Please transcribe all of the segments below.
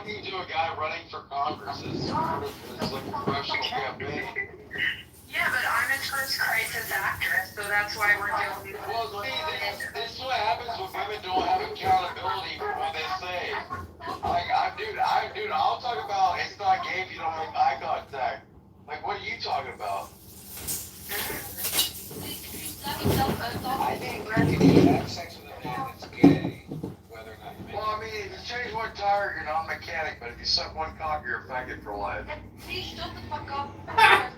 talking to a guy running for Congress. It's like a professional campaign. Yeah, but I'm a first crisis actress, so that's why we're doing. Well, see, this is what happens when women don't have accountability for what they say. Like, dude, I'll talk about it's not gay if you don't make eye contact. Like, what are you talking about? I think if you have sex with a man that's gay, whether or not you make Well, I mean, if you change one tire, you're not a mechanic, but if you suck one cock, you're a faggot for life. Please shut the fuck up.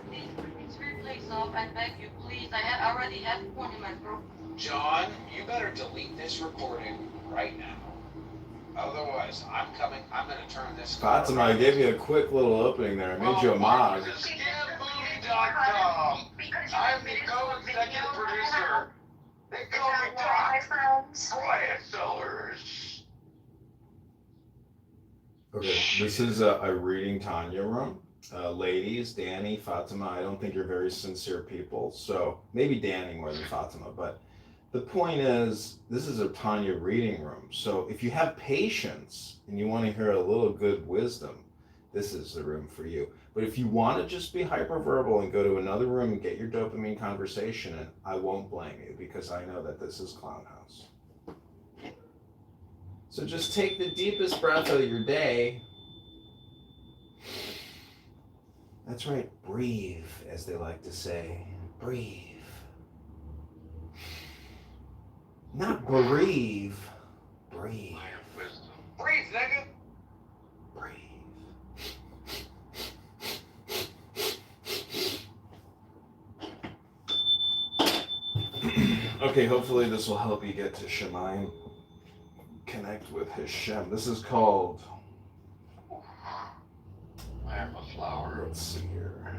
Please replace off. I beg you, please. I already have one in my throat. John, you better delete this recording right now. Otherwise, I'm gonna turn this. Fatima, I gave you a quick little opening there. I made you a mod. Scammovie.com. I'm the co-executive producer. They call me Doc. Quiet sellers. Okay, this is a reading Tanya room. Ladies, Danny, Fatima, I don't think you're very sincere people, so maybe Danny more than Fatima, but the point is, this is a Tanya reading room, so if you have patience and you want to hear a little good wisdom, this is the room for you. But if you want to just be hyperverbal and go to another room and get your dopamine conversation in, I won't blame you, because I know that this is Clown House. So just take the deepest breath of your day. That's right, breathe, as they like to say. Breathe. Not bereave. Breathe. Breathe, nigga. Breathe. Okay, hopefully this will help you get to Shemaim. Connect with Hashem. This is called... I am a flower. Let's see here.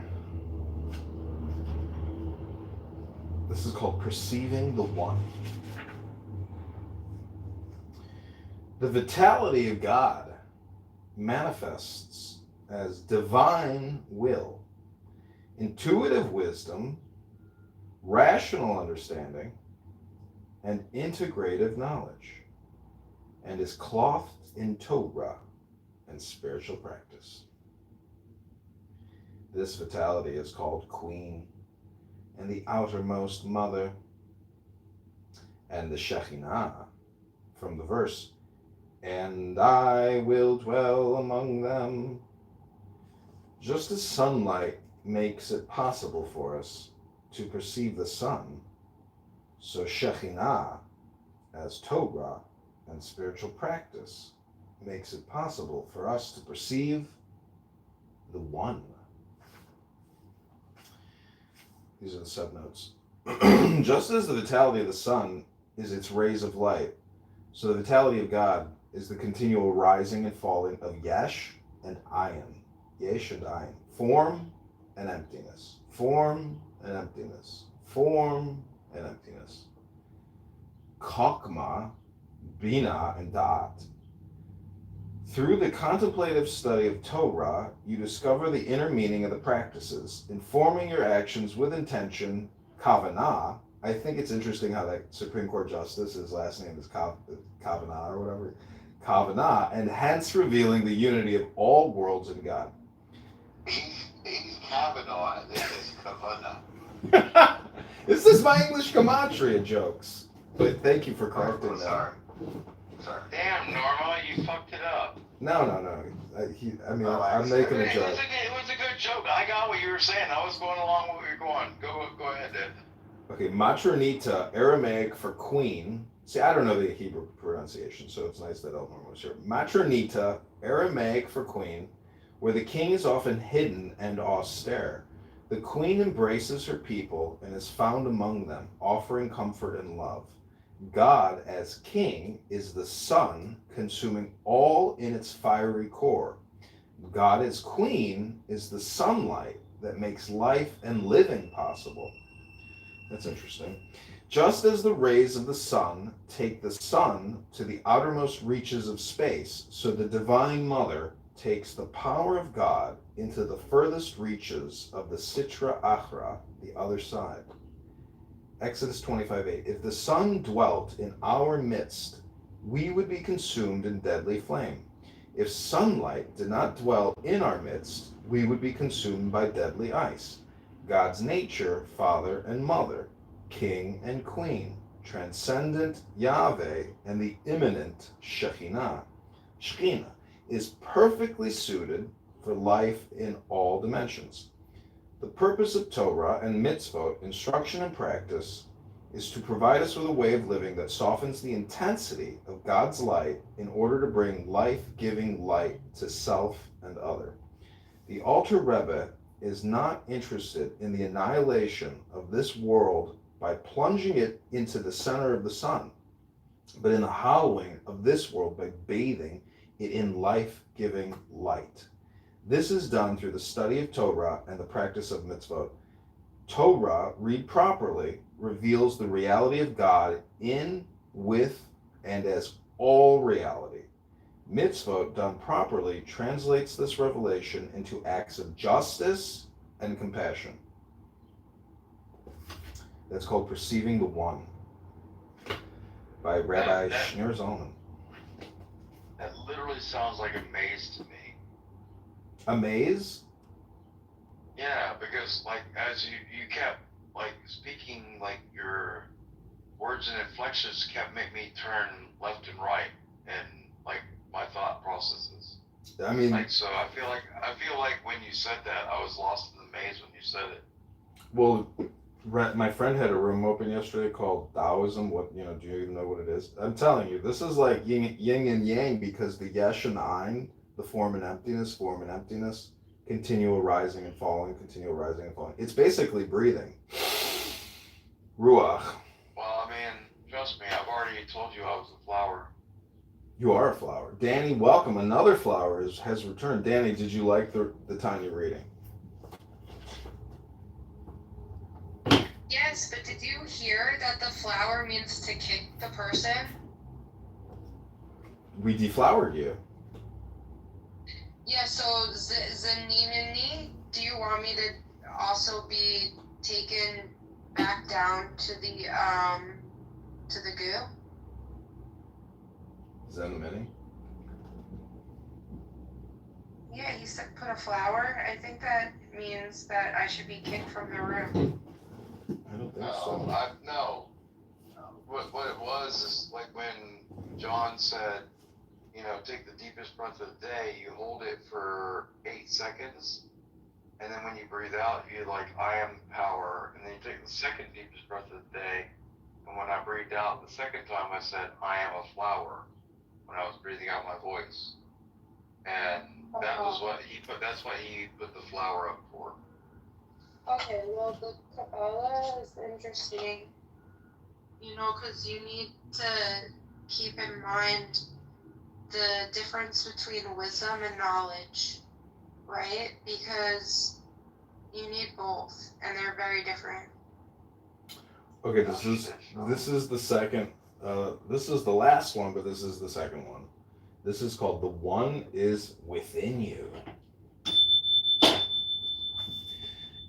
This is called Perceiving the One. The vitality of God manifests as divine will, intuitive wisdom, rational understanding, and integrative knowledge, and is clothed in Torah and spiritual practice. This vitality is called Queen, and the outermost mother, and the Shekhinah, from the verse, and I will dwell among them. Just as sunlight makes it possible for us to perceive the sun, so Shekhinah, as Torah and spiritual practice, makes it possible for us to perceive the One. These are the subnotes. Just as the vitality of the sun is its rays of light, so the vitality of God is the continual rising and falling of Yesh and Ayin. Yesh and Ayin. Form and emptiness. Form and emptiness. Form and emptiness. Chokmah, Bina, and Da'at. Through the contemplative study of Torah, you discover the inner meaning of the practices, informing your actions with intention, kavanah. I think it's interesting how that Supreme Court Justice, his last name is Kavanagh or whatever, Kavanagh, and hence revealing the unity of all worlds in God. He's Kavanaugh. This is Kavanagh. This is my English gematria jokes. But thank you for correcting that. Sorry. Damn, Norma, you fucked it up. No. I'm making a joke. It was a good joke. I got what you were saying. I was going along with what you're going. Go ahead, Dad. Okay, Matronita, Aramaic for queen. See, I don't know the Hebrew pronunciation, so it's nice that Elmore was here. Matronita, Aramaic for queen, where the king is often hidden and austere. The queen embraces her people and is found among them, offering comfort and love. God, as king, is the sun, consuming all in its fiery core. God, as queen, is the sunlight that makes life and living possible. That's interesting. Just as the rays of the sun take the sun to the outermost reaches of space, so the Divine Mother takes the power of God into the furthest reaches of the Sitra Achra, the other side. Exodus 25:8. If the sun dwelt in our midst, we would be consumed in deadly flame. If sunlight did not dwell in our midst, we would be consumed by deadly ice. God's nature, Father and Mother, King and Queen, transcendent Yahweh, and the immanent Shekhinah, is perfectly suited for life in all dimensions. The purpose of Torah and mitzvot, instruction and practice, is to provide us with a way of living that softens the intensity of God's light in order to bring life-giving light to self and other. The Alter Rebbe is not interested in the annihilation of this world by plunging it into the center of the sun, but in the hollowing of this world by bathing it in life-giving light. This is done through the study of Torah and the practice of mitzvot. Torah, read properly, reveals the reality of God in, with, and as all reality. Mitzvot, done properly, translates this revelation into acts of justice and compassion. That's called Perceiving the One by Rabbi Shneur Zalman. That literally sounds like a maze to me. A maze? Yeah, because like as you kept like speaking, like your words and inflections kept making me turn left and right and like my thought processes. I mean, Like so I feel like when you said that I was lost in the maze when you said it. well, my friend had a room open yesterday called Taoism. What, do you even know what it is? I'm telling you, this is like yin and yang, because the yesh and ein, the form and emptiness, continual rising and falling, continual rising and falling. It's basically breathing. Ruach. Well, I mean, trust me, I've already told you I was a flower. You are a flower. Danny, welcome. Another flower has returned. Danny, did you like the tiny reading? Yes, but did you hear that the flower means to kick the person? We deflowered you. Yeah, so Zaninini, do you want me to also be taken back down to the goo? Zenmini? Yeah, he said put a flower. I think that means that I should be kicked from the room. I don't think No, so. no. What it was is like when John said, take the deepest breath of the day, you hold it for 8 seconds, and then when you breathe out, you're like, I am power, and then you take the second deepest breath of the day, and when I breathed out the second time, I said, I am a flower, when I was breathing out my voice. And that was what he put, that's what he put the flower up for. Okay, well, the Kabbalah is interesting, because you need to keep in mind the difference between wisdom and knowledge, right? Because you need both, and they're very different. Okay, this is the second. This is the last one, but this is the second one. This is called "The One Is Within You."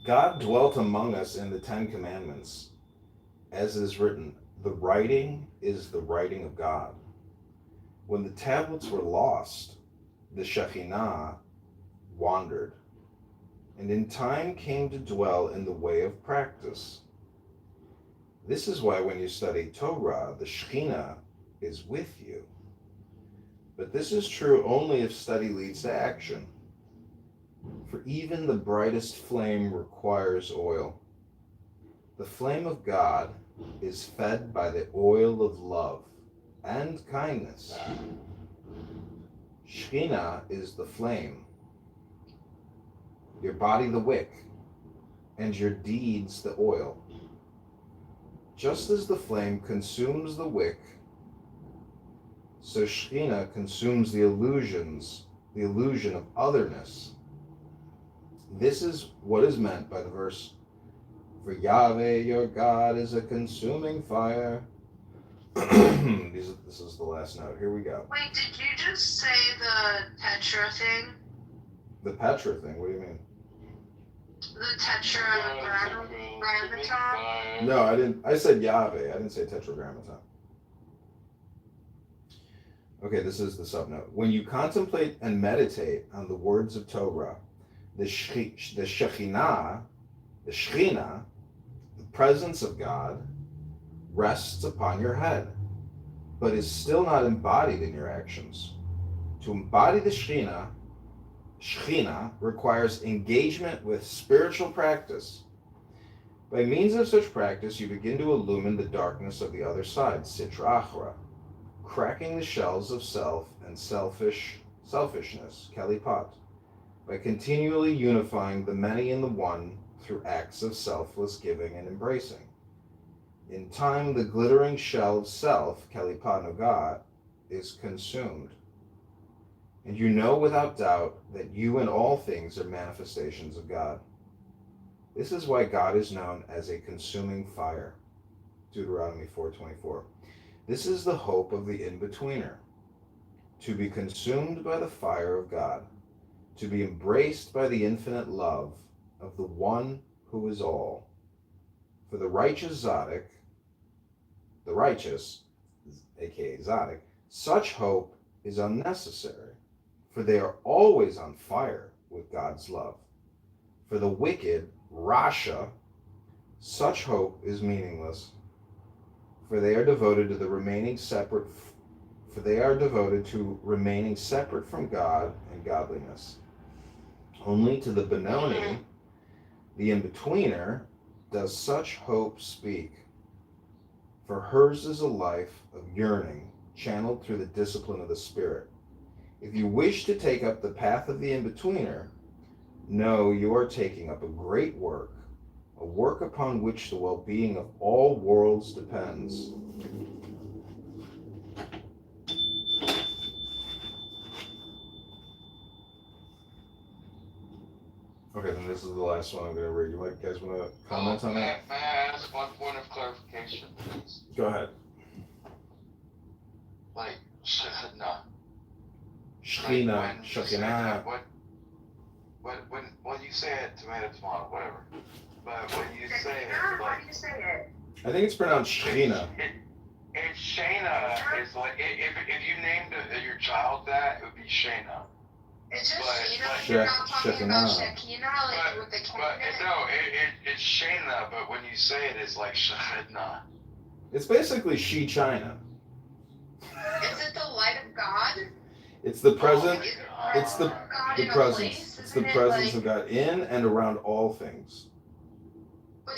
God dwelt among us in the 10 Commandments, as is written, "The writing is the writing of God." When the tablets were lost, the Shekhinah wandered, and in time came to dwell in the way of practice. This is why when you study Torah, the Shekhinah is with you. But this is true only if study leads to action. For even the brightest flame requires oil. The flame of God is fed by the oil of love and kindness. Shekhinah is the flame, your body the wick, and your deeds the oil. Just as the flame consumes the wick, so Shekhinah consumes the illusion of otherness. This is what is meant by the verse, "For Yahweh your God is a consuming fire." This is the last note. Here we go. Wait, did you just say the Petra thing? The Petra thing? What do you mean? The Tetragrammaton? No, I didn't. I said Yahweh. I didn't say Tetragrammaton. Okay, this is the subnote. When you contemplate and meditate on the words of Torah, the Shekhinah, the presence of God, rests upon your head, but is still not embodied in your actions. To embody the Shekhinah requires engagement with spiritual practice. By means of such practice, you begin to illumine the darkness of the other side, Sitra Achra, cracking the shells of self and selfishness, Kalipat, by continually unifying the many in the one through acts of selfless giving and embracing. In time, the glittering shell of self, Kalipat Nogat, is consumed. And you know without doubt that you and all things are manifestations of God. This is why God is known as a consuming fire. Deuteronomy 4:24. This is the hope of the in-betweener, to be consumed by the fire of God, to be embraced by the infinite love of the one who is all. For the righteous, aka Zadok, such hope is unnecessary, for they are always on fire with God's love. For the wicked, Rasha, such hope is meaningless, for they are devoted to remaining separate from God and godliness. Only to the Benoni, the in-betweener, does such hope speak, for hers is a life of yearning, channeled through the discipline of the Spirit. If you wish to take up the path of the in-betweener, know you are taking up a great work, a work upon which the well-being of all worlds depends. Okay, then this is the last one I'm going to read. You guys want to comment on that? May I ask one point of clarification, please? Go ahead. Like, Shekhinah. Shekhinah. When you say it, tomato, whatever. But when you say it, How like, do you say it? I think it's pronounced Shekhinah. It's Shayna. Is like if you named your child that, it would be Shayna. It's just But- Sheena. You're not talking about Shekinah. Shekinah, like with the K. But no, it's Shayna. But when you say it, it's like Shekhinah. It's basically She China. Is it the light of God? It's the present. Oh, It's the God the in a presence. place? It's the Isn't it presence like- of God in and around all things. But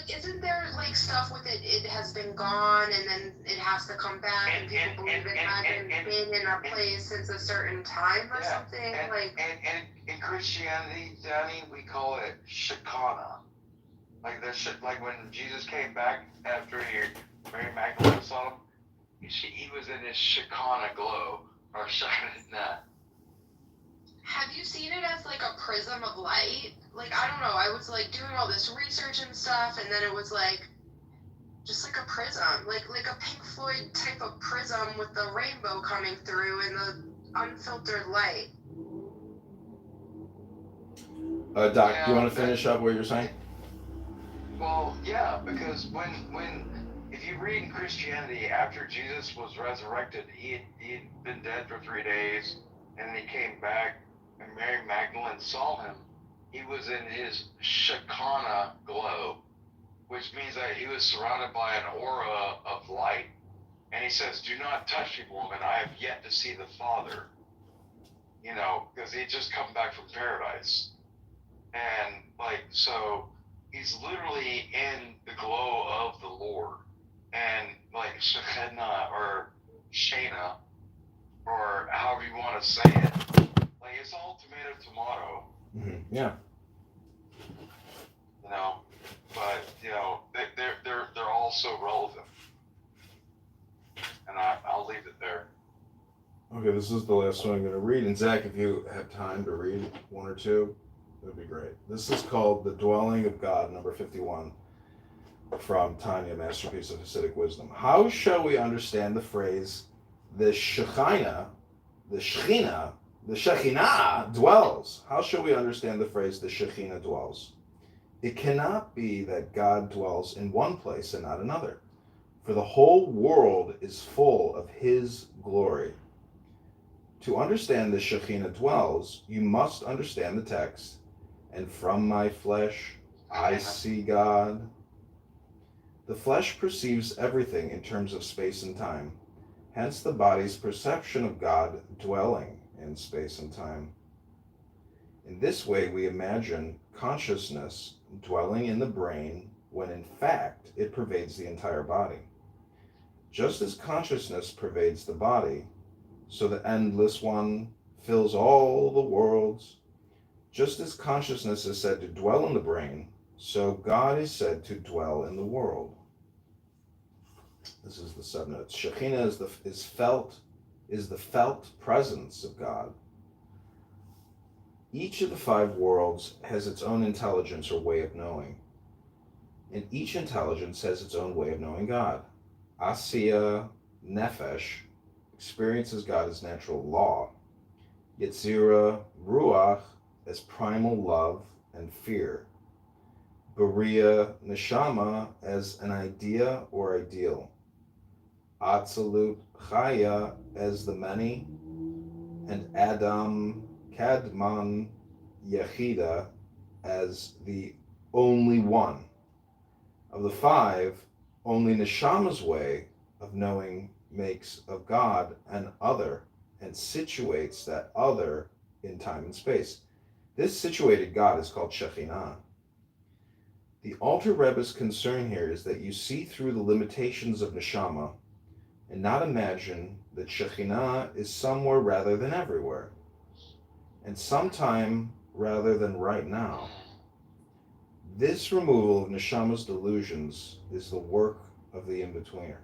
isn't there like stuff with it? It has been gone, and then it has to come back, and people believe it hasn't been in a place since a certain time or something. And in Christianity, Danny, we call it Shekinah. Like when Jesus came back after Mary Magdalene saw him, he was in his Shekinah glow or Shekinah. Have you seen it as like a prism of light? Like, I don't know. I was like doing all this research and stuff, and then it was like just like a prism, like a Pink Floyd type of prism with the rainbow coming through and the unfiltered light. Doc, do you want to finish up what you're saying? Well, yeah, because when if you read in Christianity, after Jesus was resurrected, he had been dead for 3 days, and then he came back, and Mary Magdalene saw him. He was in his Shekinah glow, which means that he was surrounded by an aura of light. And he says, "Do not touch me, woman. I have yet to see the Father." You know, because he had just come back from paradise. And, like, so he's literally in the glow of the Lord. And, like, Shekinah or Shayna, or however you want to say it, like, it's all tomato. Mm-hmm. Yeah. You know, but you know they're all so relevant, and I'll leave it there. Okay, this is the last one I'm going to read. And Zach, if you have time to read one or two, that'd be great. This is called "The Dwelling of God," number 51, from Tanya, Masterpiece of Hasidic Wisdom. How shall we understand the phrase "the Shekinah dwells"? How shall we understand the phrase "the Shekinah dwells"? It cannot be that God dwells in one place and not another, for the whole world is full of His glory. To understand the Shekhinah dwells, you must understand the text, and from my flesh I see God. The flesh perceives everything in terms of space and time, hence the body's perception of God dwelling in space and time. In this way, we imagine consciousness dwelling in the brain when in fact it pervades the entire body. Just as consciousness pervades the body, so the endless one fills all the worlds. Just as consciousness is said to dwell in the brain, so God is said to dwell in the world. This is the subnotes. Shekhinah is the felt presence of God. Each of the 5 worlds has its own intelligence or way of knowing, and each intelligence has its own way of knowing God. Asiya Nefesh experiences God as natural law, Yetzira Ruach as primal love and fear, Beriya Neshama as an idea or ideal, Atzilut Chaya as the many, and Adam Kadman Yechida as the only one. Of the 5, only Neshama's way of knowing makes of God an other and situates that other in time and space. This situated God is called Shekhinah. The Alter Rebbe's concern here is that you see through the limitations of Neshama and not imagine that Shekhinah is somewhere rather than everywhere, and sometime rather than right now. This removal of Neshama's delusions is the work of the in-betweener.